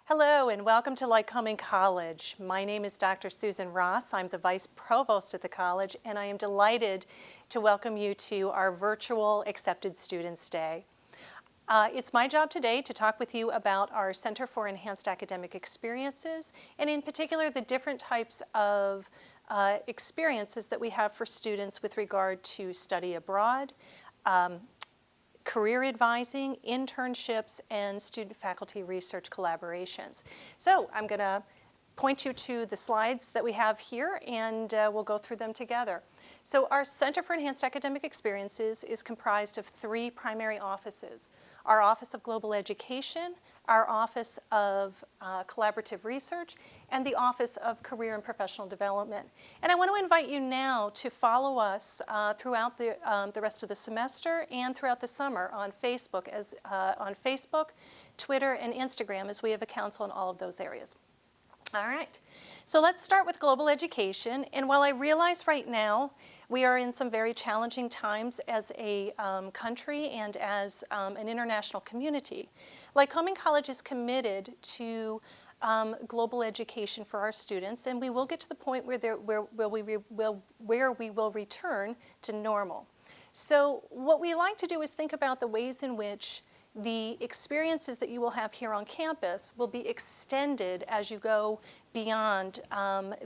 Hello and welcome to Lycoming College. My name is Dr. Susan Ross. I'm the Vice Provost at the college, and I am delighted to welcome you to our virtual Accepted Students Day. It's my job today to talk with you about our Center for Enhanced Academic Experiences, and in particular the different types of experiences that we have for students with regard to study abroad, career advising, internships, and student-faculty research collaborations. So I'm going to point you to the slides that we have here, and we'll go through them together. So our Center for Enhanced Academic Experiences is comprised of three primary offices: our Office of Global Education, our Office of Collaborative Research, and the Office of Career and Professional Development. And I want to invite you now to follow us throughout the rest of the semester and throughout the summer on Facebook, Twitter, and Instagram, as we have accounts on all of those areas. All right, so let's start with global education. And while I realize right now we are in some very challenging times as a country and as an international community, Lycoming College is committed to global education for our students, and we will get to the point where we will return to normal. So what we like to do is think about the ways in which the experiences that you will have here on campus will be extended as you go beyond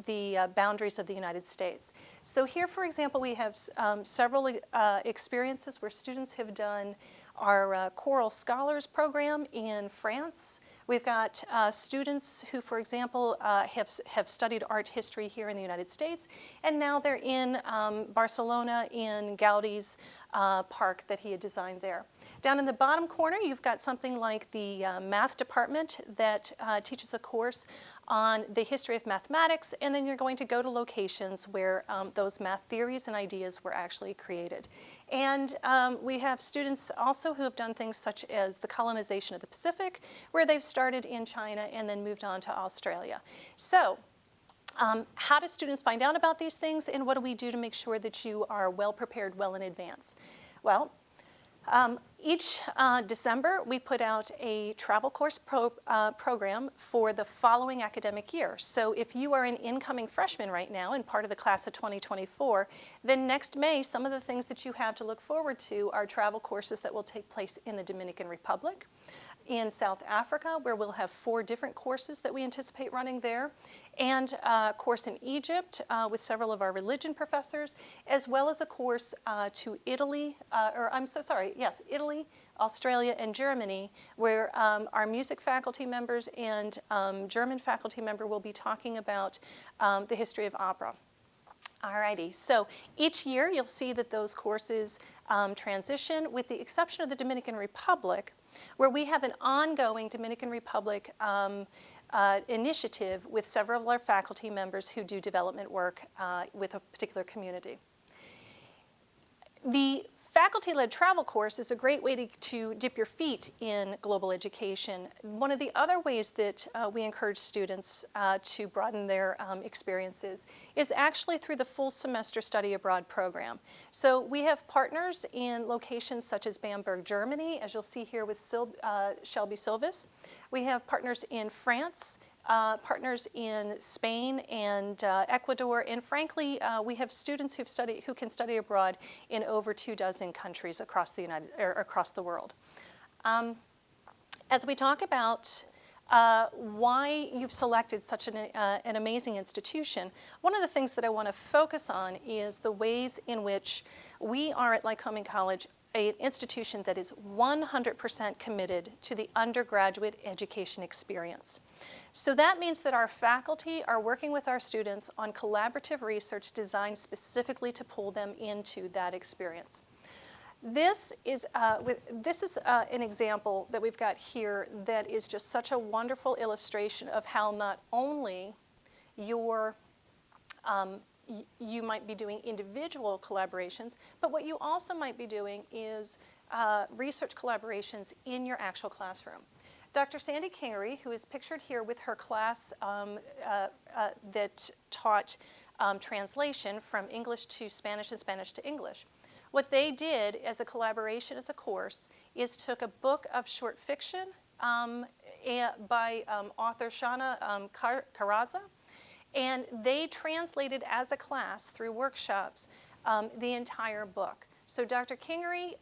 the boundaries of the United States. So here, for example, we have several experiences where students have done our Choral Scholars program in France. We've got students who, for example, have studied art history here in the United States, and now they're in Barcelona in Gaudi's park that he had designed there. Down in the bottom corner, you've got something like the math department that teaches a course on the history of mathematics, and then you're going to go to locations where those math theories and ideas were actually created. And we have students also who have done things such as the colonization of the Pacific, where they've started in China and then moved on to Australia. So how do students find out about these things, and what do we do to make sure that you are well prepared well in advance? Well, each December, we put out a travel course program for the following academic year. So if you are an incoming freshman right now and part of the class of 2024, then next May, some of the things that you have to look forward to are travel courses that will take place in the Dominican Republic, in South Africa, where we'll have 4 different courses that we anticipate running there, and a course in Egypt with several of our religion professors, as well as a course to Italy, Italy, Australia, and Germany, where our music faculty members and German faculty member will be talking about the history of opera. Alrighty, so each year you'll see that those courses transition, with the exception of the Dominican Republic, where we have an ongoing Dominican Republic initiative with several of our faculty members who do development work with a particular community. The faculty-led travel course is a great way to dip your feet in global education. One of the other ways that we encourage students to broaden their experiences is actually through the full semester study abroad program. So we have partners in locations such as Bamberg, Germany, as you'll see here with Shelby Silvis. We have partners in France, partners in Spain and Ecuador, and frankly, we have students who can study abroad in over 24 countries across the world. As we talk about why you've selected such an amazing institution, one of the things that I want to focus on is the ways in which we are at Lycoming College an institution that is 100% committed to the undergraduate education experience. So that means that our faculty are working with our students on collaborative research designed specifically to pull them into that experience. This is an example that we've got here that is just such a wonderful illustration of how not only you might be doing individual collaborations, but what you also might be doing is research collaborations in your actual classroom. Dr. Sandy Kingery, who is pictured here with her class that taught translation from English to Spanish and Spanish to English, what they did as a collaboration, as a course, is took a book of short fiction by author Shauna Carraza, and they translated as a class through workshops the entire book. So Dr. Kingery,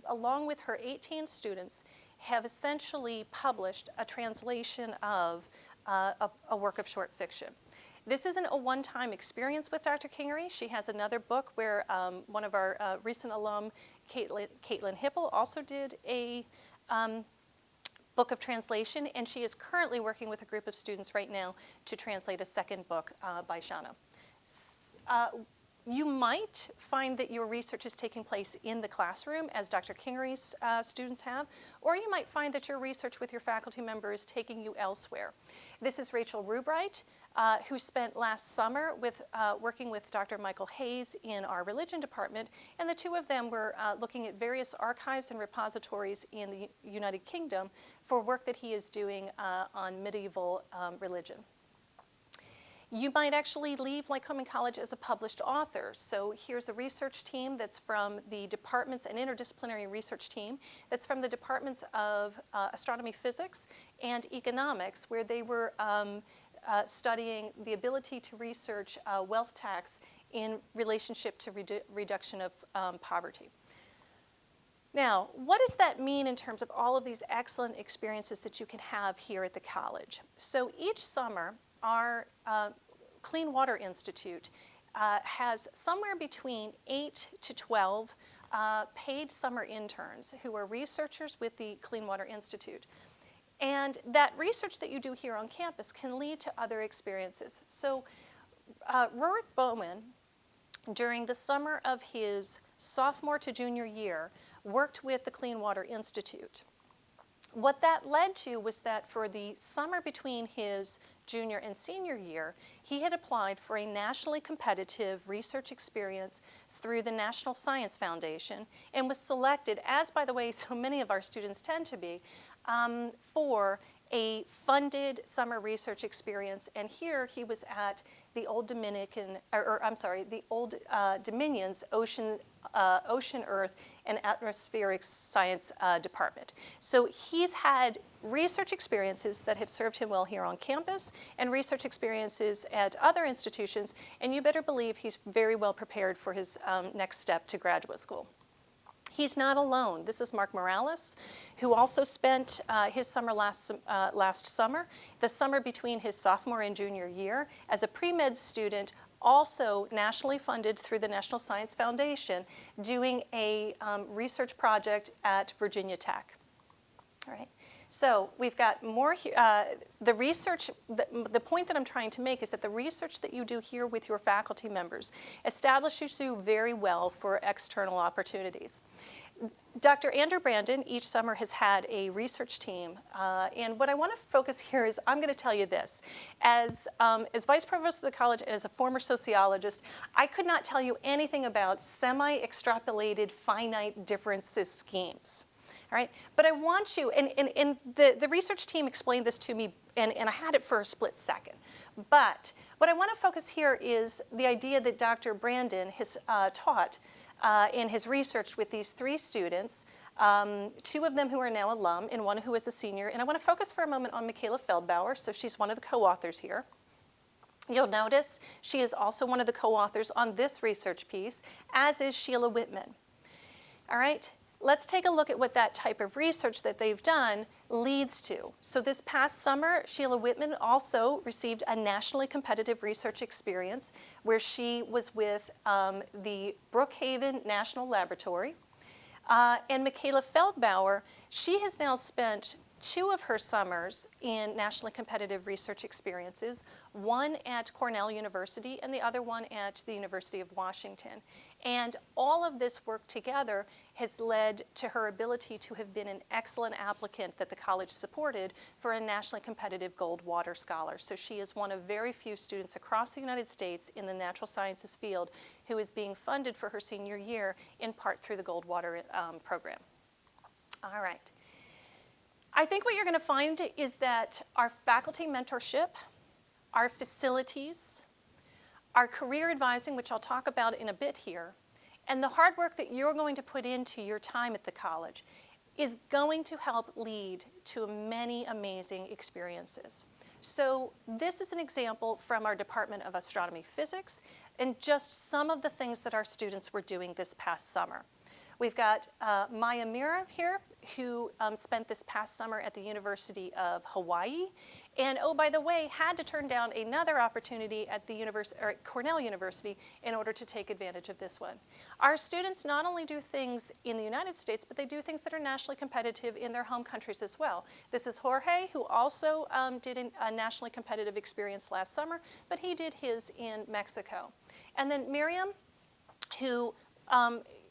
along with her 18 students, have essentially published a translation of a work of short fiction. This isn't a one-time experience with Dr. Kingery. She has another book where one of our recent alum, Caitlin Hipple, also did a book of translation, and she is currently working with a group of students right now to translate a second book by Shauna. You might find that your research is taking place in the classroom, as Dr. Kingery's students have, or you might find that your research with your faculty member is taking you elsewhere. This is Rachel Rubright, who spent last summer working with Dr. Michael Hayes in our religion department, and the two of them were looking at various archives and repositories in the United Kingdom for work that he is doing on medieval religion. You might actually leave Lycoming College as a published author. So here's a research team that's from the departments, an interdisciplinary research team that's from the departments of astronomy, physics, and economics, where they were studying the ability to research wealth tax in relationship to reduction of poverty. Now, what does that mean in terms of all of these excellent experiences that you can have here at the college? So each summer, our Clean Water Institute has somewhere between 8 to 12 paid summer interns who are researchers with the Clean Water Institute. And that research that you do here on campus can lead to other experiences. So Rurik Bowman, during the summer of his sophomore to junior year, worked with the Clean Water Institute. What that led to was that for the summer between his junior and senior year, he had applied for a nationally competitive research experience through the National Science Foundation and was selected, as by the way so many of our students tend to be, for a funded summer research experience. And here he was at the Old Dominion's Ocean, Earth, and Atmospheric Science Department. So he's had research experiences that have served him well here on campus and research experiences at other institutions, and you better believe he's very well prepared for his next step to graduate school. He's not alone. This is Mark Morales, who also spent his summer last summer, the summer between his sophomore and junior year, as a pre-med student, also nationally funded through the National Science Foundation, doing a research project at Virginia Tech. All right. So we've got more here. The research, the point that I'm trying to make is that the research that you do here with your faculty members establishes you very well for external opportunities. Dr. Andrew Brandon each summer has had a research team, and what I want to focus here is I'm going to tell you this. As vice provost of the college and as a former sociologist, I could not tell you anything about semi-extrapolated finite differences schemes. All right, but I want you, and the research team explained this to me, and I had it for a split second. But what I want to focus here is the idea that Dr. Brandon has taught in his research with these three students, two of them who are now alum and one who is a senior. And I want to focus for a moment on Michaela Feldbauer, so she's one of the co-authors here. You'll notice she is also one of the co-authors on this research piece, as is Sheila Whitman. All right. Let's take a look at what that type of research that they've done leads to. So this past summer, Sheila Whitman also received a nationally competitive research experience where she was with the Brookhaven National Laboratory. And Michaela Feldbauer, she has now spent 2 of her summers in nationally competitive research experiences, one at Cornell University and the other one at the University of Washington. And all of this work together has led to her ability to have been an excellent applicant that the college supported for a nationally competitive Goldwater Scholar. So she is one of very few students across the United States in the natural sciences field who is being funded for her senior year in part through the Goldwater program. All right. I think what you're going to find is that our faculty mentorship, our facilities, our career advising, which I'll talk about in a bit here, and the hard work that you're going to put into your time at the college is going to help lead to many amazing experiences. So this is an example from our Department of Astronomy Physics and just some of the things that our students were doing this past summer. We've got Maya Mira here, who spent this past summer at the University of Hawaii, and oh, by the way, had to turn down another opportunity at the Cornell University in order to take advantage of this one. Our students not only do things in the United States, but they do things that are nationally competitive in their home countries as well. This is Jorge, who also did a nationally competitive experience last summer, but he did his in Mexico. And then Miriam, who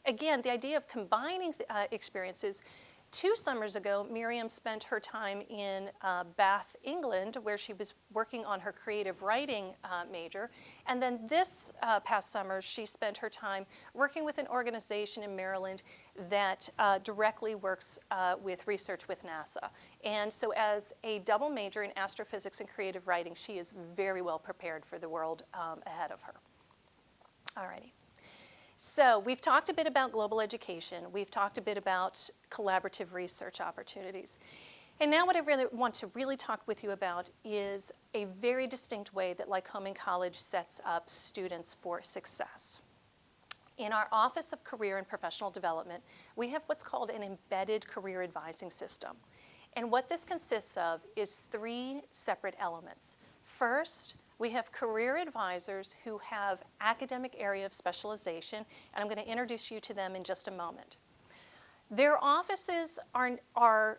again, the idea of combining experiences. 2 summers ago, Miriam spent her time in Bath, England, where she was working on her creative writing major. And then this past summer, she spent her time working with an organization in Maryland that directly works with research with NASA. And so as a double major in astrophysics and creative writing, she is very well prepared for the world ahead of her. Alrighty. So we've talked a bit about global education. We've talked a bit about collaborative research opportunities. And now what I really want to talk with you about is a very distinct way that Lycoming College sets up students for success. In our Office of Career and Professional Development, we have what's called an embedded career advising system. And what this consists of is 3 separate elements. First, we have career advisors who have academic area of specialization, and I'm going to introduce you to them in just a moment. Their offices are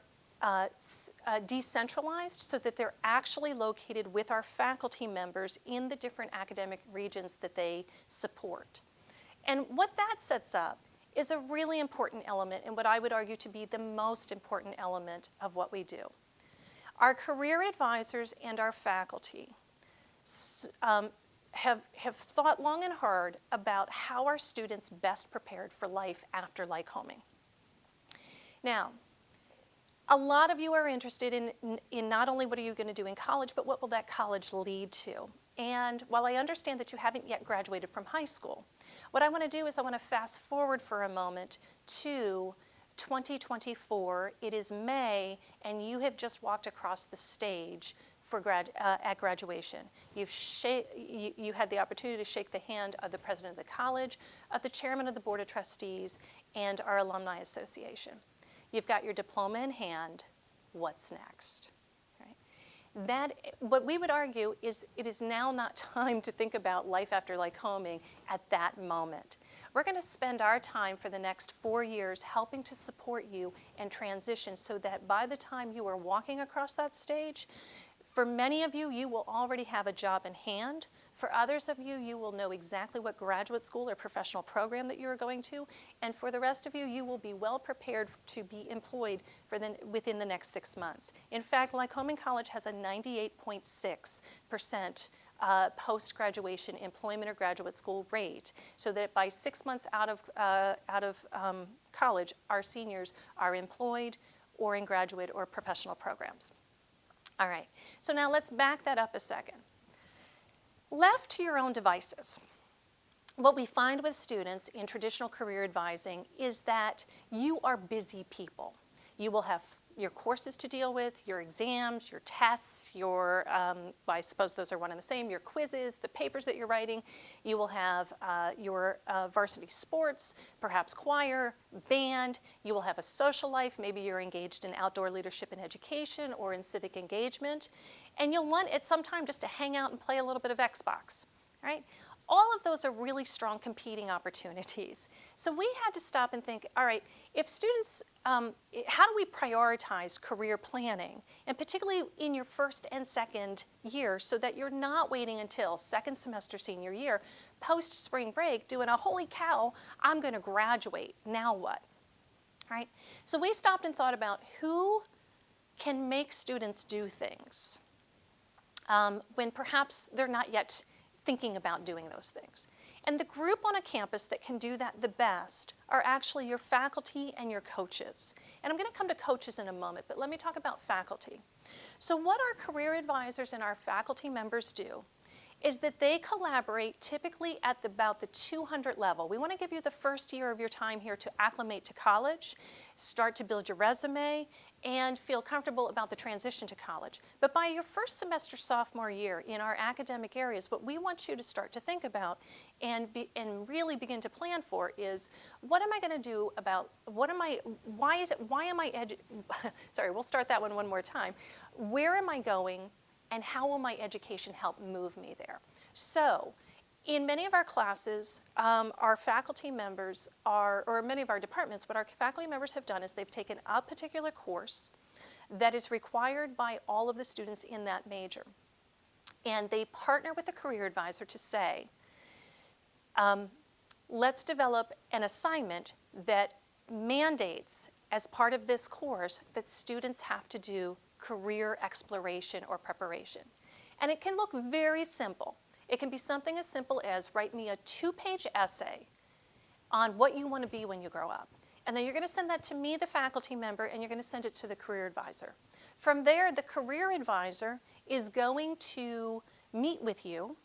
decentralized so that they're actually located with our faculty members in the different academic regions that they support. And what that sets up is a really important element, and what I would argue to be the most important element of what we do. Our career advisors and our faculty have thought long and hard about how our students best prepared for life after Lycoming. Now, a lot of you are interested in not only what are you going to do in college, but what will that college lead to? And while I understand that you haven't yet graduated from high school, what I want to do is I want to fast forward for a moment to 2024. It is May, and you have just walked across the stage for at graduation. You had the opportunity to shake the hand of the president of the college, of the chairman of the board of trustees, and our alumni association. You've got your diploma in hand. What's next? Right? What we would argue is it is now not time to think about life after Lycoming at that moment. We're going to spend our time for the next 4 years helping to support you and transition so that by the time you are walking across that stage, for many of you, you will already have a job in hand. For others of you, you will know exactly what graduate school or professional program that you are going to. And for the rest of you, you will be well prepared to be employed within the next 6 months. In fact, Lycoming College has a 98.6% post-graduation employment or graduate school rate, so that by 6 months out of college, our seniors are employed or in graduate or professional programs. All right, so now let's back that up a second. Left to your own devices, what we find with students in traditional career advising is that you are busy people. You will have your courses to deal with, your exams, your tests, I suppose those are one and the same, your quizzes, the papers that you're writing. You will have your varsity sports, perhaps choir, band. You will have a social life. Maybe you're engaged in outdoor leadership and education or in civic engagement. And you'll want at some time just to hang out and play a little bit of Xbox, right? All of those are really strong competing opportunities. So we had to stop and think, all right, if students, how do we prioritize career planning, and particularly in your first and second year, so that you're not waiting until second semester senior year, post spring break, doing a holy cow, I'm going to graduate, now what? Right? So we stopped and thought about who can make students do things when perhaps they're not yet thinking about doing those things. And the group on a campus that can do that the best are actually your faculty and your coaches. And I'm going to come to coaches in a moment, but let me talk about faculty. So what our career advisors and our faculty members do is that they collaborate typically at about the 200 level. We want to give you the first year of your time here to acclimate to college, start to build your resume, and feel comfortable about the transition to college. But by your first semester sophomore year in our academic areas, what we want you to start to think about and really begin to plan for is, what am I going to do about, sorry, we'll start that one more time. Where am I going, and how will my education help move me there? So, in many of our classes, our faculty members or many of our departments, what our faculty members have done is they've taken a particular course that is required by all of the students in that major. And they partner with a career advisor to say, let's develop an assignment that mandates, as part of this course, that students have to do career exploration or preparation. And it can look very simple. It can be something as simple as, write me a 2-page essay on what you want to be when you grow up. And then you're going to send that to me, the faculty member, and you're going to send it to the career advisor. From there, the career advisor is going to meet with you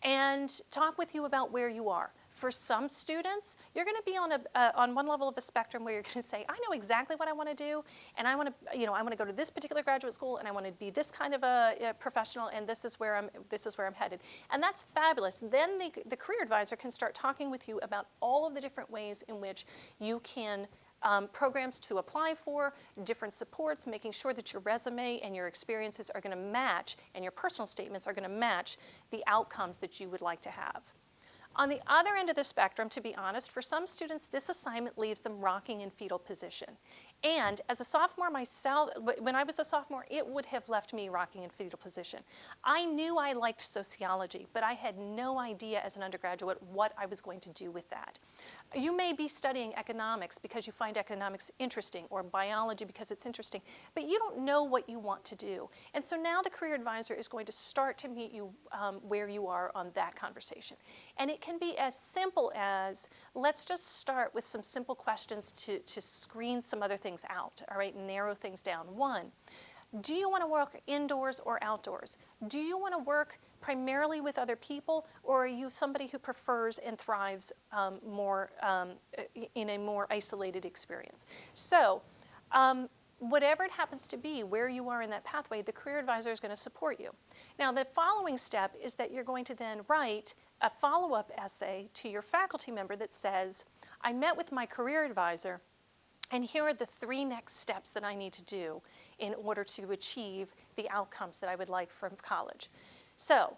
and talk with you about where you are. For some students, you're going to be on one level of a spectrum where you're going to say, I know exactly what I want to do, and I want to go to this particular graduate school, and I want to be this kind of a professional, and this is where I'm headed. And that's fabulous. Then the career advisor can start talking with you about all of the different ways in which you can programs to apply for, different supports, making sure that your resume and your experiences are going to match, and your personal statements are going to match the outcomes that you would like to have. On the other end of the spectrum, to be honest, for some students, this assignment leaves them rocking in fetal position. And as a sophomore myself, when I was a sophomore, it would have left me rocking in fetal position. I knew I liked sociology, but I had no idea as an undergraduate what I was going to do with that. You may be studying economics because you find economics interesting, or biology because it's interesting, but you don't know what you want to do. And so now the career advisor is going to start to meet you where you are on that conversation. And it can be as simple as, let's just start with some simple questions to screen some other things out, all right, narrow things down. 1, do you want to work indoors or outdoors? Do you want to work primarily with other people, or are you somebody who prefers and thrives in a more isolated experience? So, whatever it happens to be, where you are in that pathway, the career advisor is going to support you. Now, the following step is that you're going to then write a follow-up essay to your faculty member that says, I met with my career advisor, and here are the 3 next steps that I need to do in order to achieve the outcomes that I would like from college. So,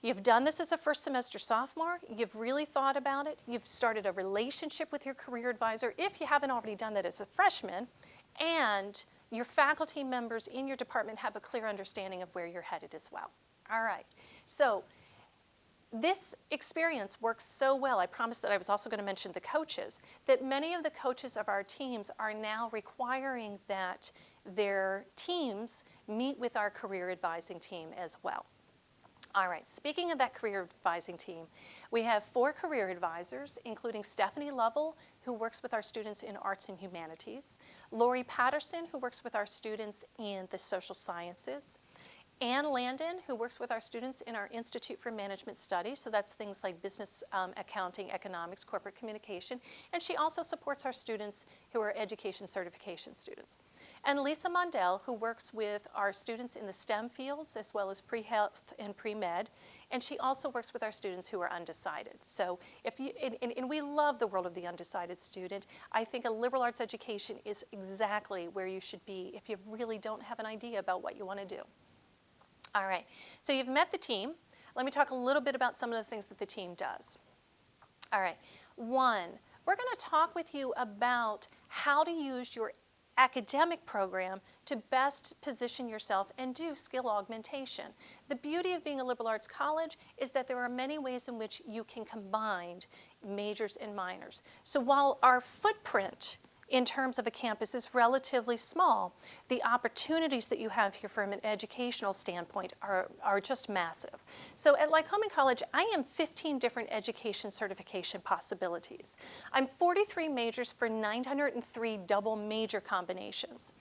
you've done this as a first semester sophomore, you've really thought about it, you've started a relationship with your career advisor, if you haven't already done that as a freshman, and your faculty members in your department have a clear understanding of where you're headed as well. All right, so this experience works so well, I promised that I was also going to mention the coaches, that many of the coaches of our teams are now requiring that their teams meet with our career advising team as well. All right, speaking of that career advising team, we have 4 career advisors, including Stephanie Lovell, who works with our students in arts and humanities, Lori Patterson, who works with our students in the social sciences, Ann Landon, who works with our students in our Institute for Management Studies, so that's things like business, accounting, economics, corporate communication, and she also supports our students who are education certification students. And Lisa Mondell, who works with our students in the STEM fields, as well as pre-health and pre-med, and she also works with our students who are undecided. So if you, and we love the world of the undecided student. I think a liberal arts education is exactly where you should be if you really don't have an idea about what you want to do. All right, so you've met the team. Let me talk a little bit about some of the things that the team does. All right, 1, we're going to talk with you about how to use your academic program to best position yourself and do skill augmentation. The beauty of being a liberal arts college is that there are many ways in which you can combine majors and minors. So while our footprint in terms of a campus is relatively small, the opportunities that you have here from an educational standpoint are just massive. So at Lycoming College, I am 15 different education certification possibilities. I'm 43 majors for 903 double major combinations.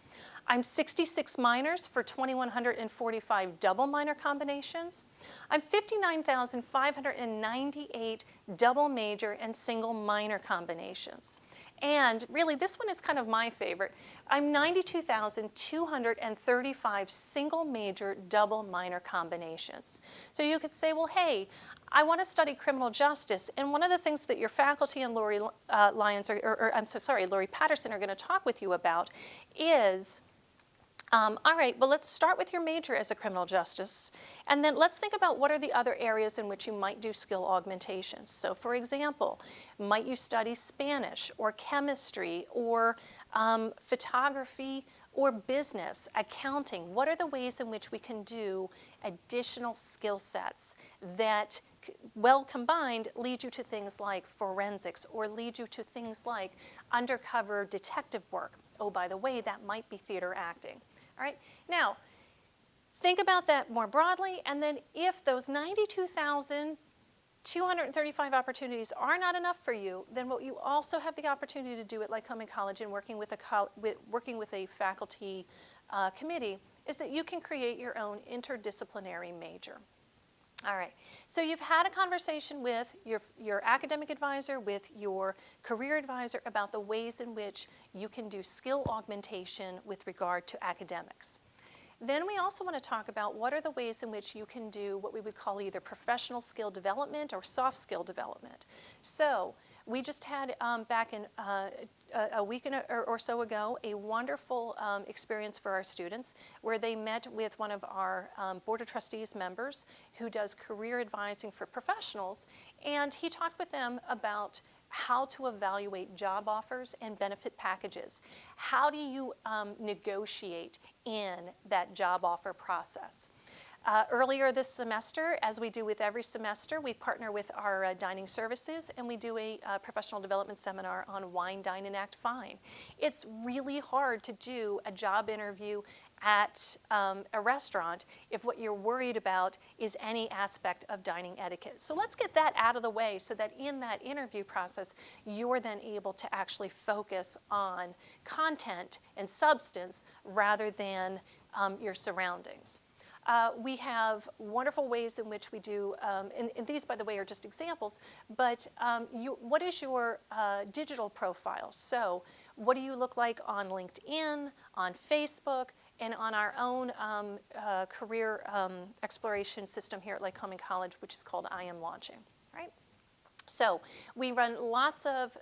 I'm 66 minors for 2,145 double minor combinations. I'm 59,598 double major and single minor combinations. And really, this one is kind of my favorite. I'm 92,235 single major double minor combinations. So you could say, well, hey, I want to study criminal justice, and one of the things that your faculty and Lori Lyons, Lori Patterson are going to talk with you about is, all right, well, let's start with your major as a criminal justice, and then let's think about what are the other areas in which you might do skill augmentations. So for example, might you study Spanish or chemistry or photography or business, accounting? What are the ways in which we can do additional skill sets that, well combined, lead you to things like forensics or lead you to things like undercover detective work? Oh, by the way, that might be theater acting. All right, now think about that more broadly, and then if those 92,235 opportunities are not enough for you, then what you also have the opportunity to do at Lycoming College and working with a faculty committee is that you can create your own interdisciplinary major. All right, so you've had a conversation with your academic advisor, with your career advisor about the ways in which you can do skill augmentation with regard to academics. Then we also want to talk about what are the ways in which you can do what we would call either professional skill development or soft skill development. So we just had back in a week or so ago a wonderful experience for our students where they met with one of our Board of Trustees members who does career advising for professionals, and he talked with them about how to evaluate job offers and benefit packages. How do you negotiate in that job offer process? Earlier this semester, as we do with every semester, we partner with our dining services and we do a professional development seminar on Wine, Dine, and Act Fine. It's really hard to do a job interview at a restaurant if what you're worried about is any aspect of dining etiquette. So let's get that out of the way so that in that interview process, you're then able to actually focus on content and substance rather than your surroundings. We have wonderful ways in which we do, and these, by the way, are just examples, but what is your digital profile? So what do you look like on LinkedIn, on Facebook, and on our own career exploration system here at Lycoming College, which is called I Am Launching, right? So we run lots of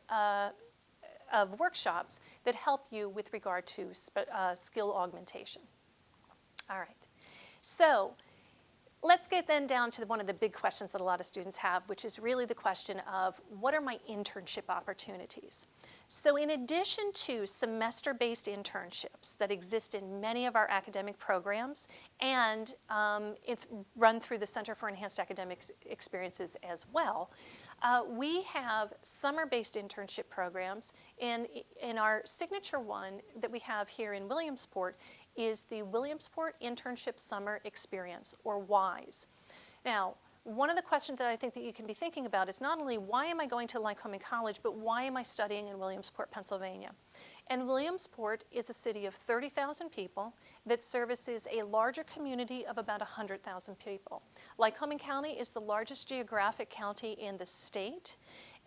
workshops that help you with regard to skill augmentation. All right. So let's get then down to one of the big questions that a lot of students have, which is really the question of what are my internship opportunities? So in addition to semester-based internships that exist in many of our academic programs, and it's run through the Center for Enhanced Academic Experiences as well, we have summer-based internship programs. In our signature one that we have here in Williamsport is the Williamsport Internship Summer Experience, or WISE. Now, one of the questions that I think that you can be thinking about is not only why am I going to Lycoming College, but why am I studying in Williamsport, Pennsylvania? And Williamsport is a city of 30,000 people that services a larger community of about 100,000 people. Lycoming County is the largest geographic county in the state,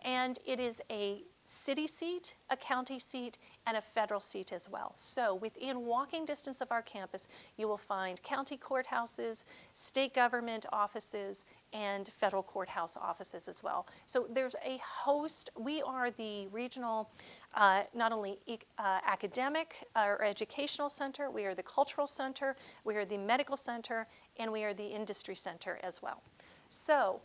and it is a city seat, a county seat, and a federal seat as well. So within walking distance of our campus, you will find county courthouses, state government offices, and federal courthouse offices as well. So there's a host. We are the regional, not only academic or educational center, we are the cultural center, we are the medical center, and we are the industry center as well. So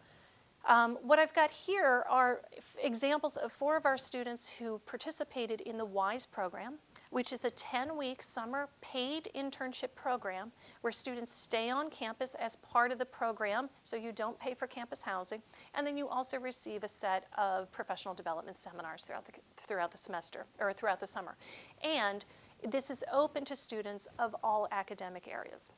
what I've got here are examples of 4 of our students who participated in the WISE program, which is a 10-week summer paid internship program where students stay on campus as part of the program, so you don't pay for campus housing, and then you also receive a set of professional development seminars throughout the semester, or throughout the summer. And this is open to students of all academic areas.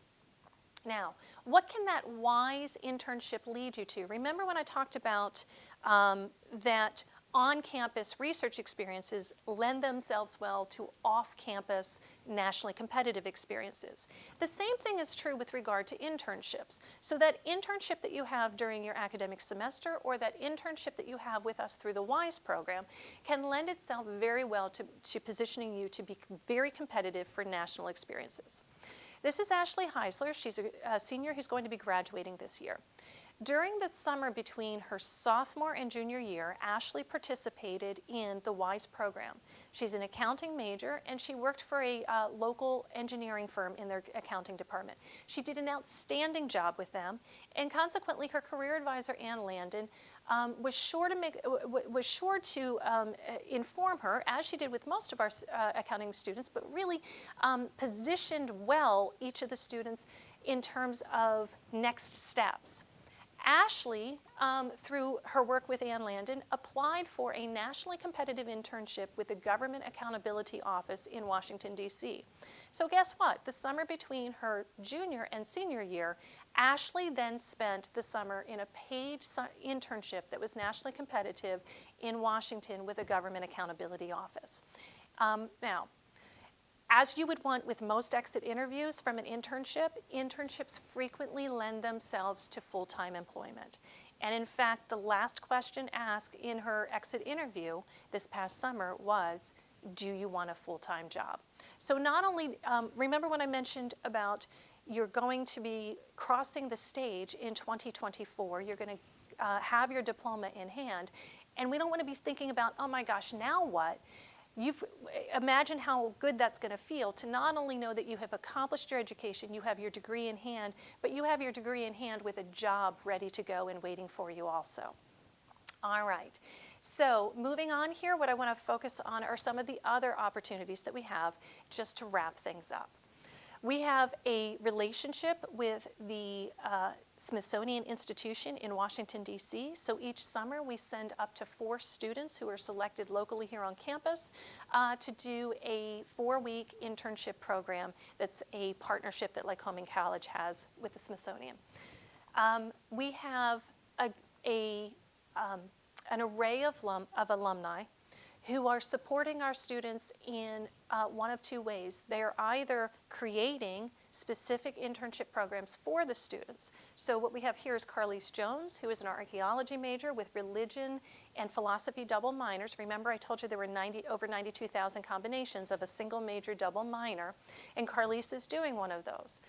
Now, what can that WISE internship lead you to? Remember when I talked about that on-campus research experiences lend themselves well to off-campus nationally competitive experiences. The same thing is true with regard to internships. So that internship that you have during your academic semester or that internship that you have with us through the WISE program can lend itself very well to positioning you to be very competitive for national experiences. This is Ashley Heisler. She's a senior who's going to be graduating this year. During the summer between her sophomore and junior year, Ashley participated in the WISE program. She's an accounting major, and she worked for a local engineering firm in their accounting department. She did an outstanding job with them, and consequently, her career advisor, Ann Landon, was sure to inform her, as she did with most of our accounting students, but really positioned well each of the students in terms of next steps. Ashley, through her work with Ann Landon, applied for a nationally competitive internship with the Government Accountability Office in Washington, D.C. So guess what? The summer between her junior and senior year, Ashley then spent the summer in a paid internship that was nationally competitive in Washington with the Government Accountability Office. Now, as you would want with most exit interviews from an internship, internships frequently lend themselves to full-time employment. And in fact, the last question asked in her exit interview this past summer was, do you want a full-time job? So not only, remember when I mentioned about you're going to be crossing the stage in 2024, you're going to have your diploma in hand, and we don't want to be thinking about, oh my gosh, now what? Imagine how good that's going to feel to not only know that you have accomplished your education, you have your degree in hand, but you have your degree in hand with a job ready to go and waiting for you also. All right, so moving on here, what I want to focus on are some of the other opportunities that we have just to wrap things up. We have a relationship with the Smithsonian Institution in Washington, D.C. So each summer we send up to 4 students who are selected locally here on campus to do a 4-week internship program that's a partnership that Lycoming College has with the Smithsonian. We have an array of alumni who are supporting our students in one of 2 ways. They're either creating specific internship programs for the students. So what we have here is Carlise Jones, who is an archaeology major with religion and philosophy double minors. Remember, I told you there were over 92,000 combinations of a single major double minor, and Carlise is doing one of those.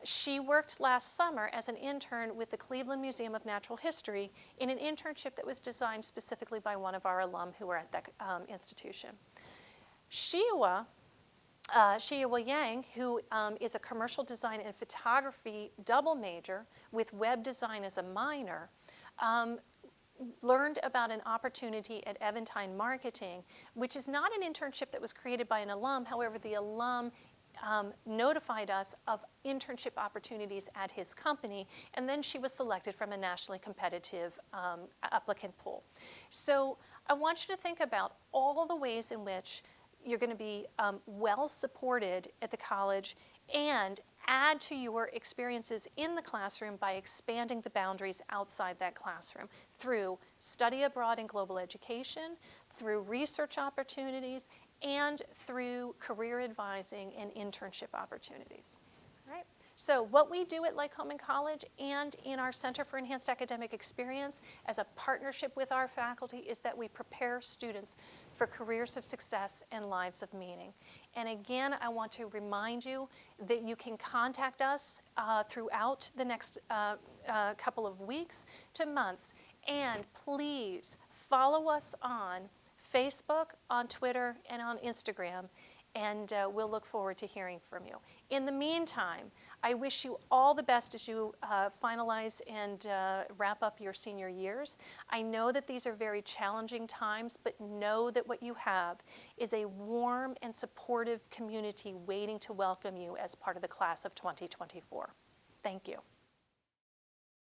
She worked last summer as an intern with the Cleveland Museum of Natural History in an internship that was designed specifically by one of our alum who were at that institution. Shiwa Yang, who is a commercial design and photography double major with web design as a minor, learned about an opportunity at Eventine Marketing, which is not an internship that was created by an alum. However, the alum notified us of internship opportunities at his company, and then she was selected from a nationally competitive applicant pool. So I want you to think about all the ways in which you're going to be well supported at the college and add to your experiences in the classroom by expanding the boundaries outside that classroom through study abroad and global education, through research opportunities, and through career advising and internship opportunities. All right? So what we do at Lycoming College and in our Center for Enhanced Academic Experience as a partnership with our faculty is that we prepare students for careers of success and lives of meaning. And again, I want to remind you that you can contact us throughout the next couple of weeks to months, and please follow us on Facebook, on Twitter, and on Instagram, and we'll look forward to hearing from you. In the meantime, I wish you all the best as you finalize and wrap up your senior years. I know that these are very challenging times, but know that what you have is a warm and supportive community waiting to welcome you as part of the class of 2024. Thank you.